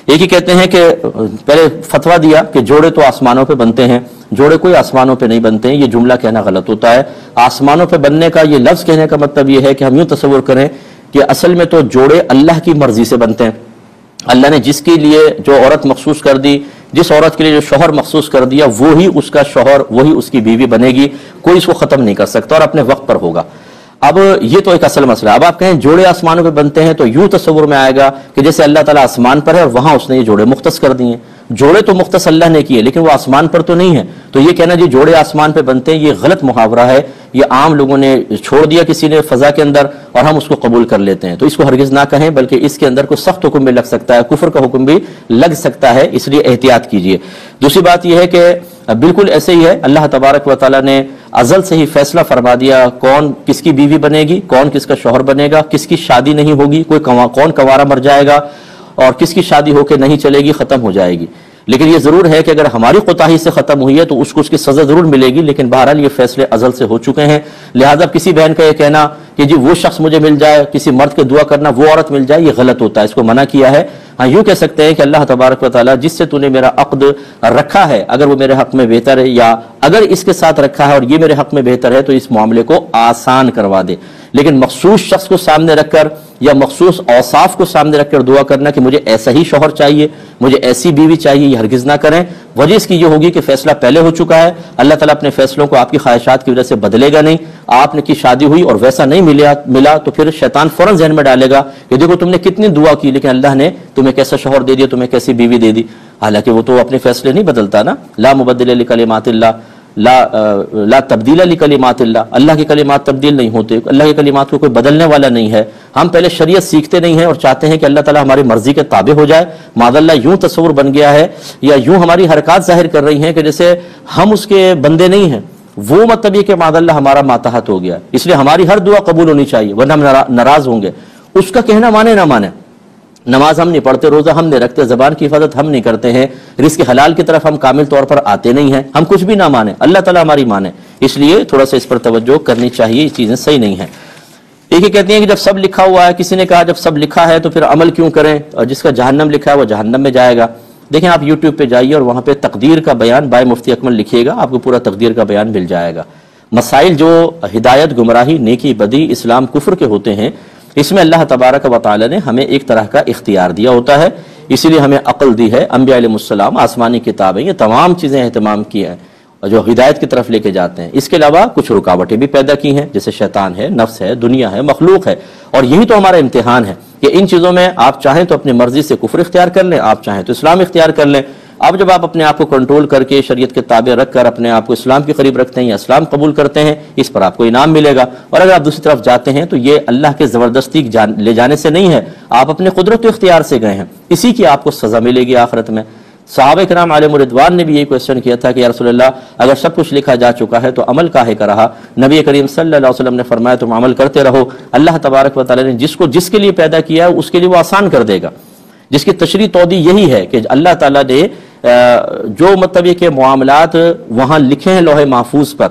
ایک ہی کہتے ہیں کہ پہلے فتویٰ دیا کہ جوڑے تو آسمانوں پہ بنتے ہیں، جوڑے کوئی آسمانوں پہ نہیں بنتے ہیں، یہ جملہ کہنا غلط ہوتا ہے۔ آسمانوں پہ بننے کا یہ لفظ کہنے کا مطلب یہ ہے کہ ہم یوں تصور کریں کہ اصل میں تو جوڑے اللہ کی مرضی سے بنتے ہیں۔ اللہ نے جس کے لیے جو عورت مخصوص کر دی، جس عورت کے لیے جو شوہر مخصوص کر دیا، وہی اس کا شوہر، وہی اس کی بیوی بنے گی، کوئی اس کو ختم نہیں کر سکتا اور اپنے وقت پر ہوگا۔ اب یہ تو ایک اصل مسئلہ ہے۔ اب آپ کہیں جوڑے آسمانوں پہ بنتے ہیں تو یوں تصور میں آئے گا کہ جیسے اللہ تعالیٰ آسمان پر ہے اور وہاں اس نے یہ جوڑے مختص کر دیے ہیں۔ جوڑے تو مختص اللہ نے کیے لیکن وہ آسمان پر تو نہیں ہے، تو یہ کہنا جی جوڑے آسمان پہ بنتے ہیں، یہ غلط محاورہ ہے، یہ عام لوگوں نے چھوڑ دیا کسی نے فضا کے اندر اور ہم اس کو قبول کر لیتے ہیں، تو اس کو ہرگز نہ کہیں، بلکہ اس کے اندر کوئی سخت حکم بھی لگ سکتا ہے، کفر کا حکم بھی لگ سکتا ہے، اس لیے احتیاط کیجئے۔ دوسری بات یہ ہے کہ بالکل ایسے ہی ہے، اللہ تبارک و تعالیٰ نے ازل سے ہی فیصلہ فرما دیا کون کس کی بیوی بنے گی، کون کس کا شوہر بنے گا، کس کی شادی نہیں ہوگی، کون کنوارا مر جائے گا اور کس کی شادی ہو کے نہیں چلے گی، ختم ہو جائے گی۔ لیکن یہ ضرور ہے کہ اگر ہماری کوتاہی سے ختم ہوئی ہے تو اس کو اس کی سزا ضرور ملے گی، لیکن بہرحال یہ فیصلے ازل سے ہو چکے ہیں، لہذا کسی بہن کا یہ کہنا کہ جی وہ شخص مجھے مل جائے، کسی مرد کے دعا کرنا وہ عورت مل جائے، یہ غلط ہوتا ہے، اس کو منع کیا ہے۔ ہاں یوں کہہ سکتے ہیں کہ اللہ تبارک و تعالیٰ جس سے تو نے میرا عقد رکھا ہے اگر وہ میرے حق میں بہتر ہے، یا اگر اس کے ساتھ رکھا ہے اور یہ میرے حق میں بہتر ہے تو اس معاملے کو آسان کروا دے، لیکن مخصوص شخص کو سامنے رکھ کر یا مخصوص اوصاف کو سامنے رکھ کر دعا کرنا کہ مجھے ایسا ہی شوہر چاہیے، مجھے ایسی بیوی چاہیے، یہ ہرگز نہ کریں۔ وجہ اس کی یہ ہوگی کہ فیصلہ پہلے ہو چکا ہے، اللہ تعالیٰ اپنے فیصلوں کو آپ کی خواہشات کی وجہ سے بدلے گا نہیں۔ آپ نے کی شادی ہوئی اور ویسا نہیں ملا تو پھر شیطان فوراً ذہن میں ڈالے گا کہ دیکھو تم نے کتنی دعا کی لیکن اللہ نے تمہیں کیسا شوہر دے دیا، تمہیں کیسی بیوی دے دی، حالانکہ وہ تو اپنے فیصلے نہیں بدلتا نا۔ لا مبدل لکلمات اللہ، لا تبدیل لکلمات اللہ، اللہ کے کلمات تبدیل نہیں ہوتے، اللہ کے کلمات کو کوئی بدلنے والا نہیں ہے۔ ہم پہلے شریعت سیکھتے نہیں ہیں اور چاہتے ہیں کہ اللہ تعالیٰ ہماری مرضی کے تابع ہو جائے، معاذ اللہ یوں تصور بن گیا ہے یا یوں ہماری حرکات ظاہر کر رہی ہیں کہ جیسے ہم اس کے بندے نہیں ہیں، وہ مطلب یہ کہ معاذ اللہ ہمارا ماتحت ہو گیا، اس لیے ہماری ہر دعا قبول ہونی چاہیے ورنہ ہم ناراض ہوں گے۔ اس کا کہنا مانے نہ مانے، نماز ہم نہیں پڑھتے، روزہ ہم نہیں رکھتے، زبان کی حفاظت ہم نہیں کرتے ہیں، رزق حلال کی طرف ہم کامل طور پر آتے نہیں ہیں، ہم کچھ بھی نہ مانیں، اللہ تعالیٰ ہماری مانے، اس لیے تھوڑا سا اس پر توجہ کرنی چاہیے، یہ چیزیں صحیح نہیں ہیں۔ ایک ہی کہتے ہیں کہ جب سب لکھا ہوا ہے، کسی نے کہا جب سب لکھا ہے تو پھر عمل کیوں کریں، اور جس کا جہنم لکھا ہے وہ جہنم میں جائے گا۔ دیکھیں آپ یوٹیوب پہ جائیے اور وہاں پہ تقدیر کا بیان بائے مفتی اکمل لکھیے گا، آپ کو پورا تقدیر کا بیان مل جائے گا۔ مسائل جو ہدایت، گمراہی، نیکی، بدی، اسلام، کفر کے ہوتے ہیں، اس میں اللہ تبارک و تعالی نے ہمیں ایک طرح کا اختیار دیا ہوتا ہے، اسی لیے ہمیں عقل دی ہے، انبیاء علیہ السلام، آسمانی کتابیں، یہ تمام چیزیں اہتمام کی ہیں جو ہدایت کی طرف لے کے جاتے ہیں۔ اس کے علاوہ کچھ رکاوٹیں بھی پیدا کی ہیں، جیسے شیطان ہے، نفس ہے، دنیا ہے، مخلوق ہے، اور یہی تو ہمارا امتحان ہے کہ ان چیزوں میں آپ چاہیں تو اپنی مرضی سے کفر اختیار کر لیں، آپ چاہیں تو اسلام اختیار کر لیں۔ اب جب آپ اپنے آپ کو کنٹرول کر کے شریعت کے تابع رکھ کر اپنے آپ کو اسلام کے قریب رکھتے ہیں یا اسلام قبول کرتے ہیں، اس پر آپ کو انعام ملے گا، اور اگر آپ دوسری طرف جاتے ہیں تو یہ اللہ کے زبردستی لے جانے سے نہیں ہے، آپ اپنے قدرت و اختیار سے گئے ہیں، اسی کی آپ کو سزا ملے گی آخرت میں۔ صحابہ کرام علیہم رضوان نے بھی یہی کویسچن کیا تھا کہ یا رسول اللہ اگر سب کچھ لکھا جا چکا ہے تو عمل کاہے کا رہا؟ نبی کریم صلی اللہ علیہ وسلم نے فرمایا تم عمل کرتے رہو، اللہ تبارک و تعالی نے جس کے لیے پیدا کیا ہے اس کے لیے وہ آسان کر دے گا۔ جس کی تشریح توضیح یہی ہے کہ اللہ تعالیٰ نے جو مطلب یہ کہ معاملات وہاں لکھے ہیں لوح محفوظ پر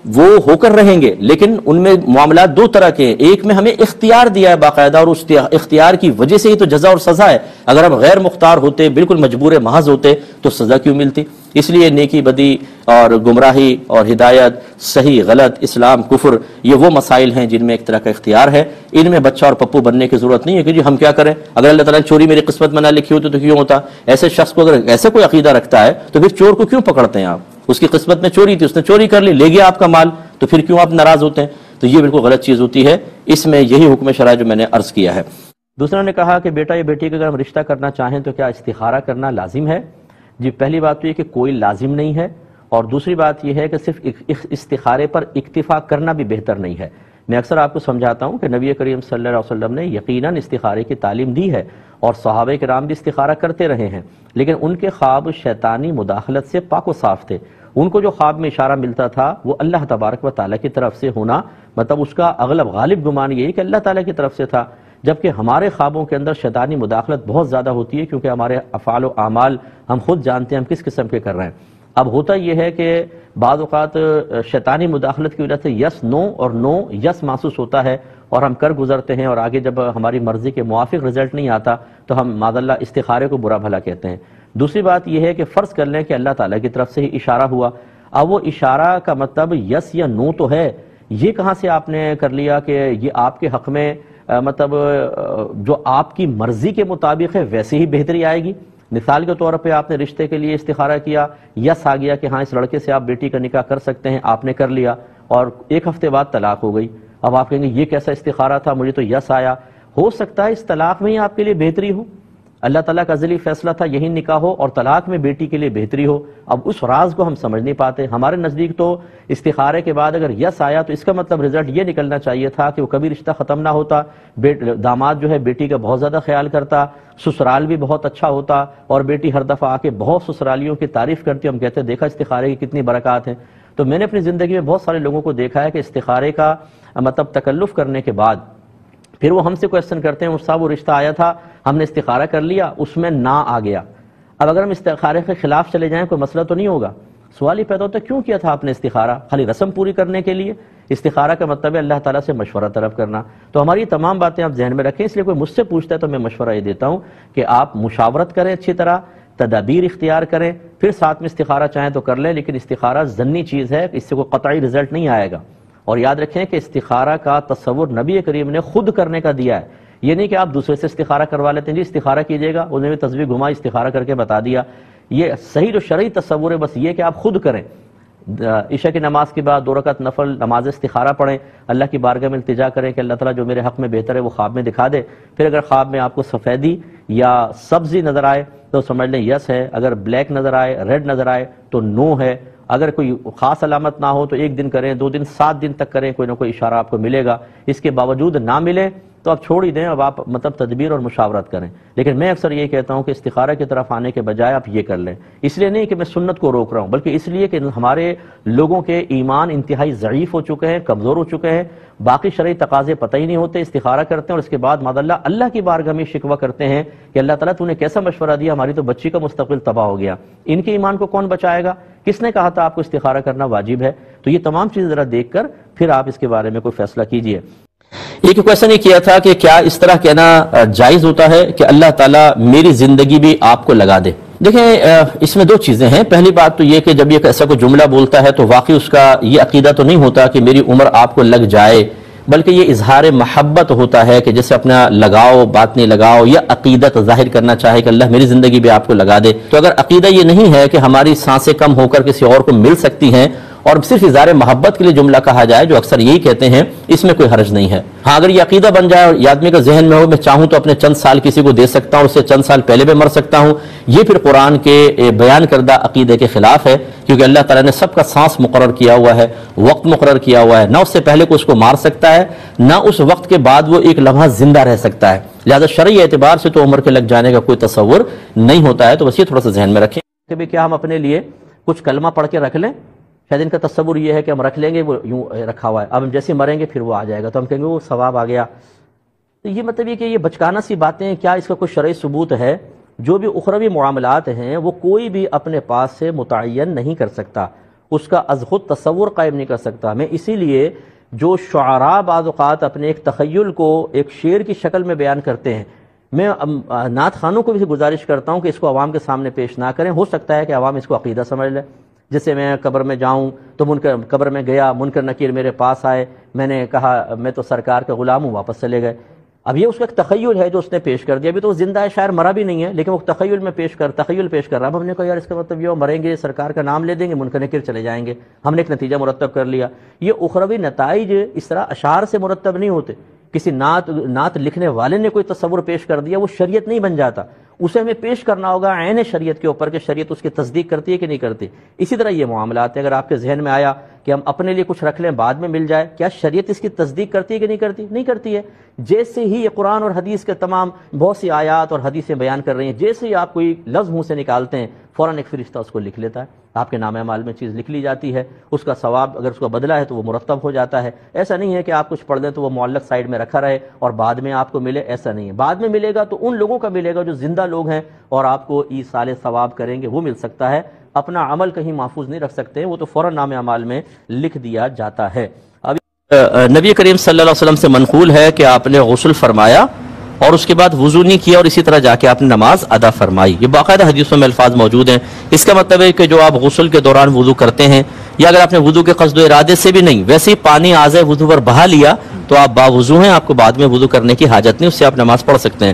وہ ہو کر رہیں گے، لیکن ان میں معاملات دو طرح کے ہیں، ایک میں ہمیں اختیار دیا ہے باقاعدہ اور اس اختیار کی وجہ سے ہی تو جزا اور سزا ہے، اگر ہم غیر مختار ہوتے، بالکل مجبور محض ہوتے تو سزا کیوں ملتی؟ اس لیے نیکی بدی اور گمراہی اور ہدایت، صحیح غلط، اسلام کفر، یہ وہ مسائل ہیں جن میں ایک طرح کا اختیار ہے، ان میں بچہ اور پپو بننے کی ضرورت نہیں ہے کہ جی ہم کیا کریں، اگر اللہ تعالیٰ نے چوری میری قسمت میں نہ لکھی ہوتی تو کیوں ہوتا؟ ایسے شخص کو اگر ایسے کوئی عقیدہ رکھتا ہے تو پھر چور کو کیوں پکڑتے ہیں آپ؟ اس کی قسمت میں چوری تھی، اس نے چوری کر لی، لے گیا آپ کا مال، تو پھر کیوں آپ ناراض ہوتے ہیں؟ تو یہ بالکل غلط چیز ہوتی ہے، اس میں یہی حکم شرع جو میں نے عرض کیا ہے۔ دوسرا نے کہا کہ بیٹا یا بیٹی کا اگر ہم رشتہ کرنا چاہیں تو کیا استخارہ کرنا لازم ہے؟ جی پہلی بات تو یہ کہ کوئی لازم نہیں ہے، اور دوسری بات یہ ہے کہ صرف استخارے پر اکتفا کرنا بھی بہتر نہیں ہے۔ میں اکثر آپ کو سمجھاتا ہوں کہ نبی کریم صلی اللہ علیہ وسلم نے یقیناً استخارے کی تعلیم دی ہے اور صحابہ کرام بھی استخارہ کرتے رہے ہیں، لیکن ان کے خواب شیطانی مداخلت سے پاک و صاف تھے۔ ان کو جو خواب میں اشارہ ملتا تھا وہ اللہ تبارک و تعالیٰ کی طرف سے ہونا، مطلب اس کا اغلب غالب گمان یہی کہ اللہ تعالیٰ کی طرف سے تھا، جبکہ ہمارے خوابوں کے اندر شیطانی مداخلت بہت زیادہ ہوتی ہے، کیونکہ ہمارے افعال و اعمال ہم خود جانتے ہیں ہم کس قسم کے کر رہے ہیں۔ اب ہوتا یہ ہے کہ بعض اوقات شیطانی مداخلت کی وجہ سے یس نو اور نو یس محسوس ہوتا ہے اور ہم کر گزرتے ہیں، اور آگے جب ہماری مرضی کے موافق رزلٹ نہیں آتا تو ہم معاذ اللہ استخارے کو برا بھلا کہتے ہیں۔ دوسری بات یہ ہے کہ فرض کر لیں کہ اللہ تعالیٰ کی طرف سے ہی اشارہ ہوا، اب وہ اشارہ کا مطلب یس یا نو تو ہے، یہ کہاں سے آپ نے کر لیا کہ یہ آپ کے حق میں مطلب جو آپ کی مرضی کے مطابق ہے ویسے ہی بہتری آئے گی؟ مثال کے طور پہ آپ نے رشتے کے لیے استخارہ کیا، یس آ گیا کہ ہاں اس لڑکے سے آپ بیٹی کا نکاح کر سکتے ہیں، آپ نے کر لیا، اور ایک ہفتے بعد طلاق ہو گئی۔ اب آپ کہیں گے یہ کیسا استخارہ تھا، مجھے تو یس آیا۔ ہو سکتا ہے اس طلاق میں ہی آپ کے لیے بہتری ہو، اللہ تعالیٰ کا ازلی فیصلہ تھا یہی نکاح ہو، اور طلاق میں بیٹی کے لیے بہتری ہو۔ اب اس راز کو ہم سمجھ نہیں پاتے۔ ہمارے نزدیک تو استخارے کے بعد اگر یس آیا تو اس کا مطلب رزلٹ یہ نکلنا چاہیے تھا کہ وہ کبھی رشتہ ختم نہ ہوتا، داماد جو ہے بیٹی کا بہت زیادہ خیال کرتا، سسرال بھی بہت اچھا ہوتا، اور بیٹی ہر دفعہ آ کے بہت سسرالیوں کی تعریف کرتی، ہم کہتے ہیں دیکھا استخارے کی کتنی برکات ہیں۔ تو میں نے اپنی زندگی میں بہت سارے لوگوں کو دیکھا ہے کہ استخارے کا مطلب تکلف کرنے کے بعد پھر وہ ہم سے کویسچن کرتے ہیں صاحب وہ رشتہ آیا تھا، ہم نے استخارہ کر لیا، اس میں نہ آ گیا، اب اگر ہم استخارے کے خلاف چلے جائیں کوئی مسئلہ تو نہیں ہوگا؟ سوال ہی پیدا ہوتا ہے کیوں کیا تھا آپ نے استخارہ؟ خالی رسم پوری کرنے کے لیے؟ استخارہ کا مطلب ہے اللہ تعالیٰ سے مشورہ طلب کرنا۔ تو ہماری تمام باتیں آپ ذہن میں رکھیں، اس لیے کوئی مجھ سے پوچھتا ہے تو میں مشورہ یہ دیتا ہوں کہ آپ مشاورت کریں، اچھی طرح تدابیر اختیار کریں، پھر ساتھ میں استخارہ چاہیں تو کر لیں، لیکن استخارہ ضمنی چیز ہے، اس سے کوئی قطعی رزلٹ نہیں آئے گا۔ اور یاد رکھیں کہ استخارہ کا تصور نبی کریم نے خود کرنے کا دیا ہے، یہ نہیں کہ آپ دوسرے سے استخارہ کروا لیتے ہیں، جی استخارہ کیجئے گا، انہوں نے تصویر گھمائی استخارہ کر کے بتا دیا۔ یہ صحیح جو شرعی تصور ہے بس یہ کہ آپ خود کریں، عشاء کی نماز کے بعد 2 رکعت نفل نماز استخارہ پڑھیں، اللہ کی بارگاہ میں التجا کریں کہ اللہ تعالیٰ جو میرے حق میں بہتر ہے وہ خواب میں دکھا دے۔ پھر اگر خواب میں آپ کو سفیدی یا سبزی نظر آئے تو سمجھ لیں یس ہے، اگر بلیک نظر آئے، ریڈ نظر آئے تو نو ہے۔ اگر کوئی خاص علامت نہ ہو تو 1 دن کریں، 2 دن، 7 دن تک کریں، کوئی نہ کوئی اشارہ آپ کو ملے گا۔ اس کے باوجود نہ ملے تو آپ چھوڑ ہی دیں، اب آپ مطلب تدبیر اور مشاورت کریں۔ لیکن میں اکثر یہ کہتا ہوں کہ استخارہ کی طرف آنے کے بجائے آپ یہ کر لیں، اس لیے نہیں کہ میں سنت کو روک رہا ہوں، بلکہ اس لیے کہ ہمارے لوگوں کے ایمان انتہائی ضعیف ہو چکے ہیں، کمزور ہو چکے ہیں، باقی شرعی تقاضے پتہ ہی نہیں ہوتے، استخارہ کرتے ہیں اور اس کے بعد معاذ اللہ کی بارگاہ میں شکوہ کرتے ہیں کہ اللہ تعالیٰ تو نے کیسا مشورہ دیا، ہماری تو بچی کا مستقبل تباہ ہو گیا، ان کے ایمان کو کون بچائے گا؟ کس نے کہا تھا آپ کو استخارہ کرنا واجب ہے؟ تو یہ تمام چیزیں ذرا دیکھ کر پھر آپ اس کے بارے میں کوئی فیصلہ کیجئے۔ ایک کویشچن یہ کیا تھا کہ کیا اس طرح کہنا جائز ہوتا ہے کہ اللہ تعالیٰ میری زندگی بھی آپ کو لگا دے؟ دیکھیں اس میں 2 چیزیں ہیں۔ پہلی بات تو یہ کہ جب یہ ایسا کوئی جملہ بولتا ہے تو واقعی اس کا یہ عقیدہ تو نہیں ہوتا کہ میری عمر آپ کو لگ جائے، بلکہ یہ اظہار محبت ہوتا ہے کہ جیسے اپنا لگاؤ، باطنی لگاؤ یا عقیدت ظاہر کرنا چاہے کہ اللہ میری زندگی بھی آپ کو لگا دے۔ تو اگر عقیدہ یہ نہیں ہے کہ ہماری سانسیں کم ہو کر کسی اور کو مل سکتی ہیں اور صرف اظہار محبت کے لیے جملہ کہا جائے جو اکثر یہی کہتے ہیں، اس میں کوئی حرج نہیں ہے۔ ہاں اگر یہ عقیدہ بن جائے اور آدمی کا ذہن میں ہو میں چاہوں تو اپنے چند سال کسی کو دے سکتا ہوں، اس سے چند سال پہلے بھی مر سکتا ہوں، یہ پھر قرآن کے بیان کردہ عقیدے کے خلاف ہے، کیونکہ اللہ تعالیٰ نے سب کا سانس مقرر کیا ہوا ہے، وقت مقرر کیا ہوا ہے، نہ اس سے پہلے کو اس کو مار سکتا ہے، نہ اس وقت کے بعد وہ ایک لمحہ زندہ رہ سکتا ہے، لہذا شرعی اعتبار سے تو عمر کے لگ جانے کا کوئی تصور نہیں ہوتا ہے۔ تو بس یہ تھوڑا سا ذہن میں رکھیں کہ بھی کیا ہم اپنے لیے کچھ کلمہ پڑھ کے رکھ لیں؟ شاید ان کا تصور یہ ہے کہ ہم رکھ لیں گے، وہ یوں رکھا ہوا ہے، اب ہم جیسے مریں گے پھر وہ آ جائے گا تو ہم کہیں گے وہ ثواب آ گیا۔ تو یہ مطلب یہ کہ یہ بچکانہ سی باتیں، کیا اس کا کوئی شرعی ثبوت ہے؟ جو بھی اخروی معاملات ہیں وہ کوئی بھی اپنے پاس سے متعین نہیں کر سکتا، اس کا از خود تصور قائم نہیں کر سکتا۔ میں اسی لیے جو شعراء بعض اوقات اپنے ایک تخیل کو ایک شعر کی شکل میں بیان کرتے ہیں، میں نعت خوانوں کو بھی گزارش کرتا ہوں کہ اس کو عوام کے سامنے پیش نہ کریں، ہو سکتا ہے کہ عوام اس کو عقیدہ سمجھ لے۔ جیسے میں قبر میں جاؤں تو قبر میں گیا، منکر نکیر میرے پاس آئے، میں نے کہا میں تو سرکار کا غلام ہوں، واپس چلے گئے۔ اب یہ اس کا ایک تخیل ہے جو اس نے پیش کر دیا، ابھی تو وہ زندہ ہے، شاعر مرا بھی نہیں ہے، لیکن وہ تخیل پیش کر رہا ہے۔ اب ہم نے کہا یار اس کا مطلب یہ مریں گے، سرکار کا نام لے دیں گے، منکر نکیر چلے جائیں گے، ہم نے ایک نتیجہ مرتب کر لیا۔ یہ اخروی نتائج اس طرح اشعار سے مرتب نہیں ہوتے، کسی نعت لکھنے والے نے کوئی تصور پیش کر دیا وہ شریعت نہیں بن جاتا، اسے ہمیں پیش کرنا ہوگا عین شریعت کے اوپر کہ شریعت اس کی تصدیق کرتی ہے کہ نہیں کرتی۔ اسی طرح یہ معاملات ہے، اگر آپ کے ذہن میں آیا کہ ہم اپنے لیے کچھ رکھ لیں بعد میں مل جائے، کیا شریعت اس کی تصدیق کرتی ہے کہ نہیں کرتی؟ نہیں کرتی ہے۔ جیسے ہی یہ قرآن اور حدیث کے تمام بہت سی آیات اور حدیثیں بیان کر رہی ہیں، جیسے ہی آپ کوئی لفظ منہ سے نکالتے ہیں فوراً ایک فرشتہ اس کو لکھ لیتا ہے، آپ کے نام اعمال میں چیز لکھ لی جاتی ہے، اس کا ثواب اگر اس کا بدلہ ہے تو وہ مرتب ہو جاتا ہے۔ ایسا نہیں ہے کہ آپ کچھ پڑھ دیں تو وہ معلق سائڈ میں رکھا رہے اور بعد میں آپ کو ملے، ایسا نہیں ہے۔ بعد میں ملے گا تو ان لوگوں کا ملے گا جو زندہ لوگ ہیں اور آپ کو ایصال ثواب کریں گے، وہ مل سکتا ہے۔ اپنا عمل کہیں محفوظ نہیں رکھ سکتے، وہ تو فوراً نام اعمال میں لکھ دیا جاتا ہے۔ اب نبی کریم صلی اللہ علیہ وسلم سے منقول ہے کہ آپ نے غسل فرمایا اور اس کے بعد وضو نہیں کیا اور اسی طرح جا کے آپ نے نماز ادا فرمائی، یہ باقاعدہ حدیثوں میں الفاظ موجود ہیں۔ اس کا مطلب ہے کہ جو آپ غسل کے دوران وضو کرتے ہیں، یا اگر آپ نے وضو کے قصد و ارادے سے بھی نہیں، ویسے ہی پانی اعضائے وضو پر بہا لیا تو آپ باوضو ہیں، آپ کو بعد میں وضو کرنے کی حاجت نہیں، اس سے آپ نماز پڑھ سکتے ہیں۔